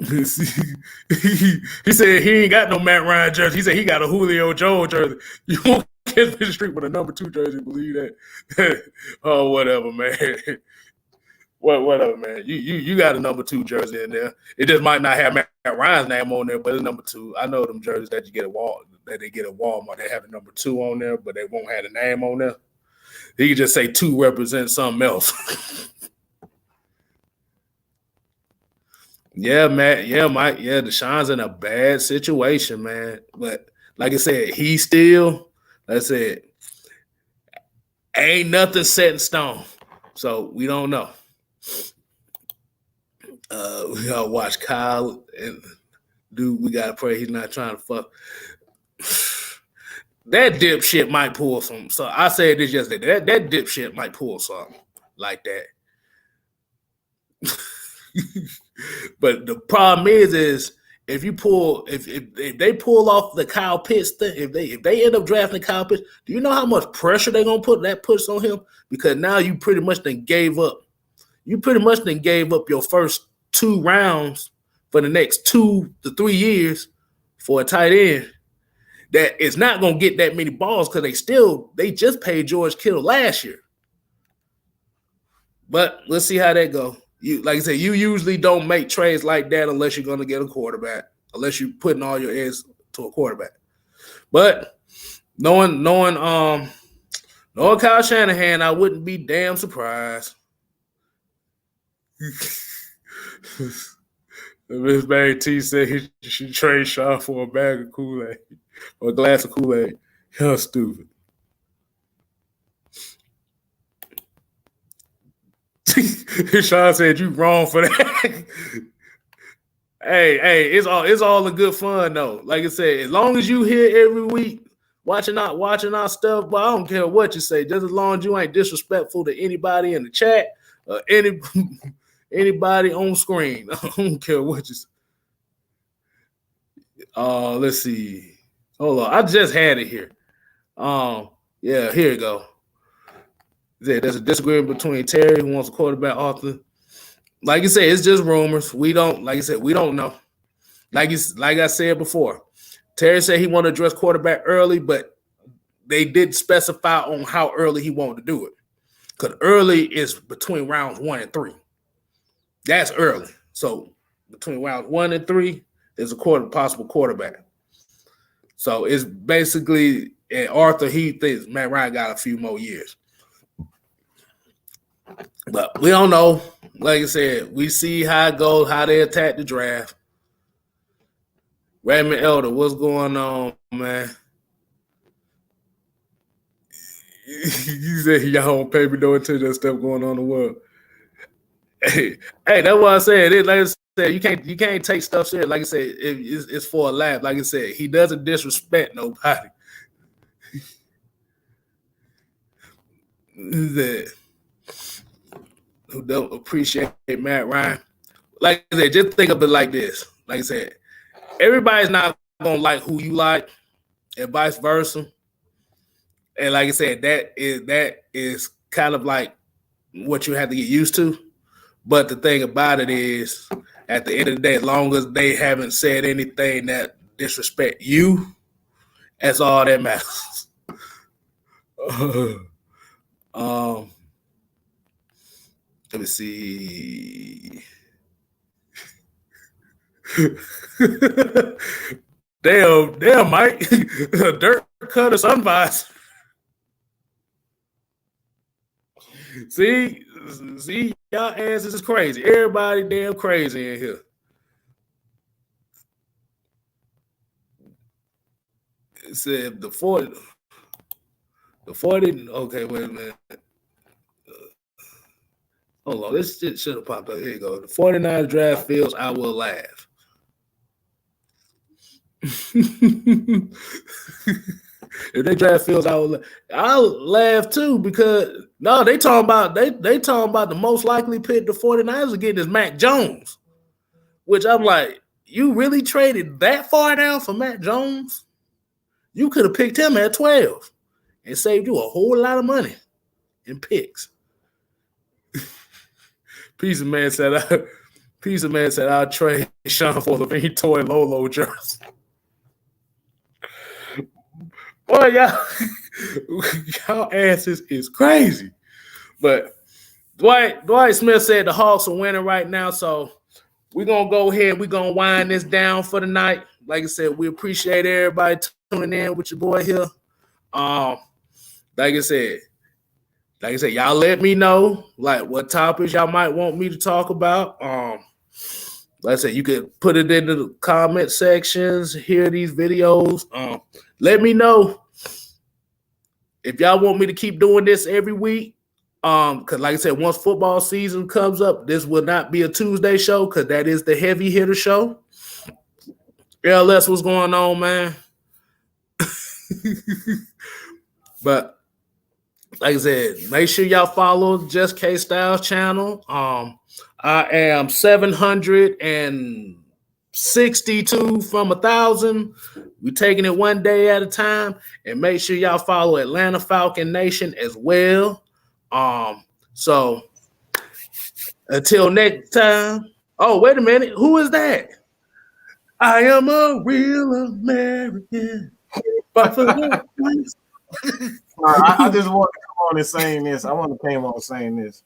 [SPEAKER 1] he said he ain't got no Matt Ryan jersey. He said he got a Julio Jones jersey. You won't get the street with a number 2 jersey. Believe that? Oh, whatever, man. Whatever, man. You got a number 2 jersey in there. It just might not have Matt Ryan's name on there, but it's number 2. I know them jerseys that you get at Walmart. They have the number 2 on there, but they won't have the name on there. He can just say 2 represents something else. Yeah, Matt. Yeah, Mike. Yeah, Deshaun's in a bad situation, man. But like I said, he still, like I said, ain't nothing set in stone. So we don't know. We gotta watch Kyle and dude. We gotta pray he's not trying to fuck. That dipshit might pull some. So I said this yesterday. That dipshit might pull something like that. But the problem is if they pull off the Kyle Pitts thing, if they end up drafting Kyle Pitts, do you know how much pressure they're gonna put on him? Because now you pretty much then gave up. You pretty much then gave up your first 2 rounds for the next 2 to 3 years for a tight end that is not gonna get that many balls because they just paid George Kittle last year. But let's see how that go. Like I said, you usually don't make trades like that unless you're going to get a quarterback, unless you're putting all your eggs to a quarterback. But knowing Kyle Shanahan, I wouldn't be damn surprised. Miss Barry T said he should trade Shaw for a bag of Kool-Aid or a glass of Kool-Aid. You're stupid. Sean said you wrong for that. hey, it's all a good fun though. Like I said, as long as you here every week watching our stuff, but I don't care what you say, just as long as you ain't disrespectful to anybody in the chat or anybody on screen. I don't care what you say. Let's see. Hold on, I just had it here. Yeah, here you go. There's a disagreement between Terry, who wants a quarterback, Arthur. Like you said, it's just rumors. We don't know. Like I said before, Terry said he wanted to address quarterback early, but they did specify on how early he wanted to do it. Because early is between rounds 1 and 3. That's early. So between rounds 1 and 3, there's a possible quarterback. So it's basically, and Arthur, he thinks Matt Ryan got a few more years. But we don't know. Like I said, we see how it goes, how they attack the draft. Raymond Elder, what's going on, man? You said y'all don't pay me no attention to stuff going on in the world. Hey, that's what I said. Like I said, you can't take stuff serious. Like I said, it's for a laugh. Like I said, he doesn't disrespect nobody. That who don't appreciate Matt Ryan. Like I said, just think of it like this. Like I said, everybody's not gonna like who you like, and vice versa. And like I said, that is kind of like what you have to get used to. But the thing about it is, at the end of the day, as long as they haven't said anything that disrespect you, that's all that matters. Let me see. damn, Mike. Dirt cutter sunvisor. See, y'all answers is crazy. Everybody damn crazy in here. It said the 40. Okay, wait a minute. Hold on, this shit should have popped up. Here you go. The 49 draft fields, I will laugh. If they draft Fields, I'll laugh too because no, they talking about the most likely pick the 49ers are getting is Mac Jones, which I'm like, you really traded that far down for Mac Jones? You could have picked him at 12 and saved you a whole lot of money in picks. Piece of man said I'll trade Sean for the toy Lolo jersey. Boy, y'all asses is crazy. But Dwight Smith said the Hawks are winning right now, so we're going to go ahead. We're going to wind this down for the night. Like I said, we appreciate everybody tuning in with your boy here. Like I said, y'all let me know like what topics y'all might want me to talk about. Like I said, you could put it into the comment sections, hear these videos. Let me know if y'all want me to keep doing this every week. Because like I said, once football season comes up, this will not be a Tuesday show because that is the heavy hitter show. LS, what's going on, man? But like I said, make sure y'all follow Just Kstylz channel. I am 762 from 1,000. We're taking it one day at a time. And make sure y'all follow Atlanta Falcon Nation as well. So until next time. Oh, wait a minute. Who is that? I am a real American. But for
[SPEAKER 2] I just want to come on and saying this. I want to came on saying this.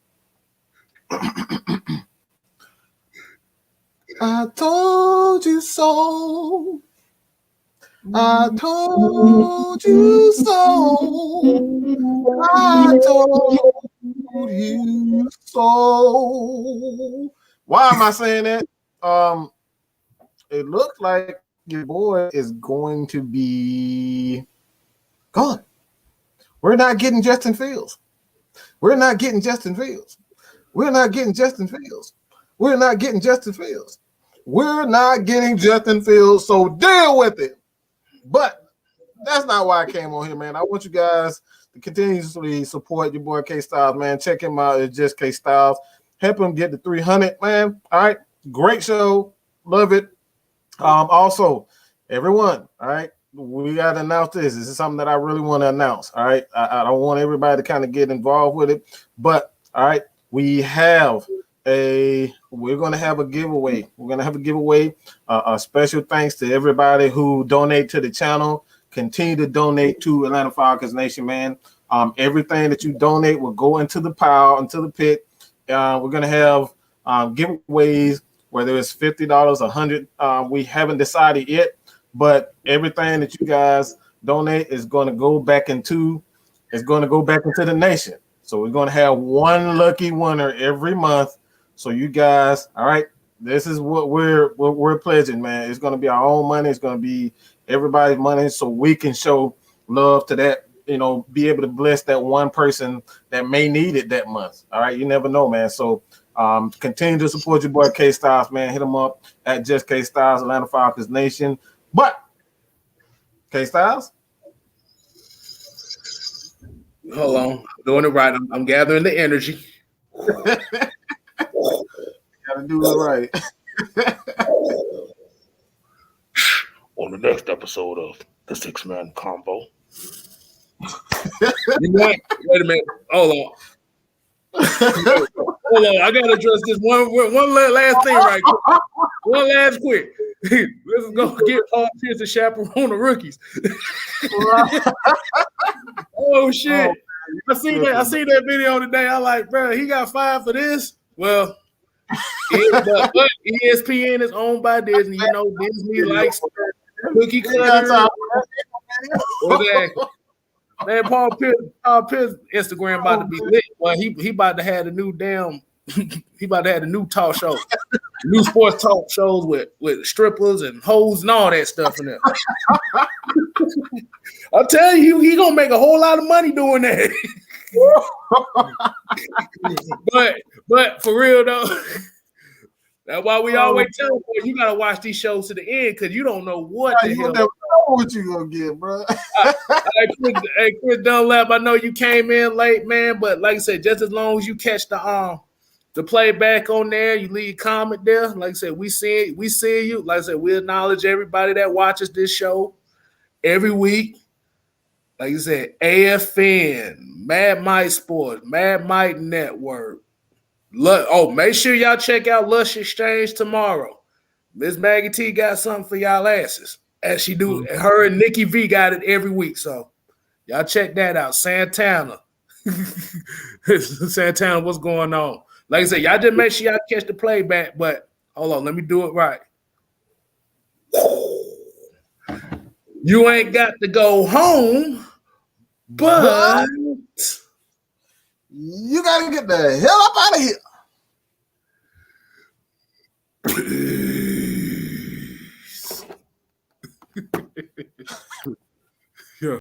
[SPEAKER 2] I told you so. I told you so. I told you so. Why am I saying that? It looks like your boy is going to be gone. We're not getting Justin Fields. We're not getting Justin Fields. We're not getting Justin Fields. We're not getting Justin Fields. We're not getting Justin Fields, so deal with it. But that's not why I came on here, man. I want you guys to continuously support your boy Kstylz, man. Check him out. It's Just Kstylz. Help him get to 300, man. All right. Great show. Love it. Also, everyone, all right, we got to announce this. This is something that I really want to announce, all right? I don't want everybody to kind of get involved with it, but, all right, we're going to have a giveaway. We're going to have a giveaway. A special thanks to everybody who donate to the channel. Continue to donate to Atlanta Falcons Nation, man. Everything that you donate will go into the pile, into the pit. We're going to have giveaways, whether it's $50, $100, we haven't decided yet, but everything that you guys donate is going to go back into the nation. So we're going to have one lucky winner every month. So you guys, all right, this is what we're pledging, man. It's going to be our own money. It's going to be everybody's money, so we can show love to that. Be able to bless that one person that may need it that month. All right, you never know, man. So. Continue to support your boy Kstylz, man. Hit him up at Just Kstylz, Atlanta Falcons Nation. But Kstylz,
[SPEAKER 1] hold on, doing it right. I'm gathering the energy.
[SPEAKER 2] Gotta do it right.
[SPEAKER 1] On the next episode of the Man Konvo. Wait a minute. Hold on. Hold on, I gotta address this one last thing right quick. One last quick. Let's go get Paul Pierce to chaperone the rookies. Oh shit! I seen that video today. I like, bro, he got 5 for this. Well, but ESPN is owned by Disney. Disney likes cookie cutter. Exactly. Man, Paul Pierce Instagram about to be lit. Well, he about to have the new new talk show, new sports talk shows with strippers and hoes and all that stuff in there. I'll tell you, he gonna make a whole lot of money doing that. but for real though, That's why we always tell you, you gotta watch these shows to the end because you don't know what the
[SPEAKER 2] you
[SPEAKER 1] hell.
[SPEAKER 2] never know what you gonna get, bro.
[SPEAKER 1] Hey, Chris Dunlap, I know you came in late, man, but like I said, just as long as you catch the playback on there, you leave a comment there. Like I said, we see you. Like I said, we acknowledge everybody that watches this show every week. Like I said, AFN, Mad Mike Sports, Mad Mike Network. Make sure y'all check out Lush Exchange tomorrow. Miss Maggie T got something for y'all asses. As she do, her and Nikki V got it every week. So y'all check that out. Santana. Santana, what's going on? Like I said, y'all just make sure y'all catch the playback, but hold on, let me do it right. You ain't got to go home, but
[SPEAKER 2] you gotta get the hell up out of here.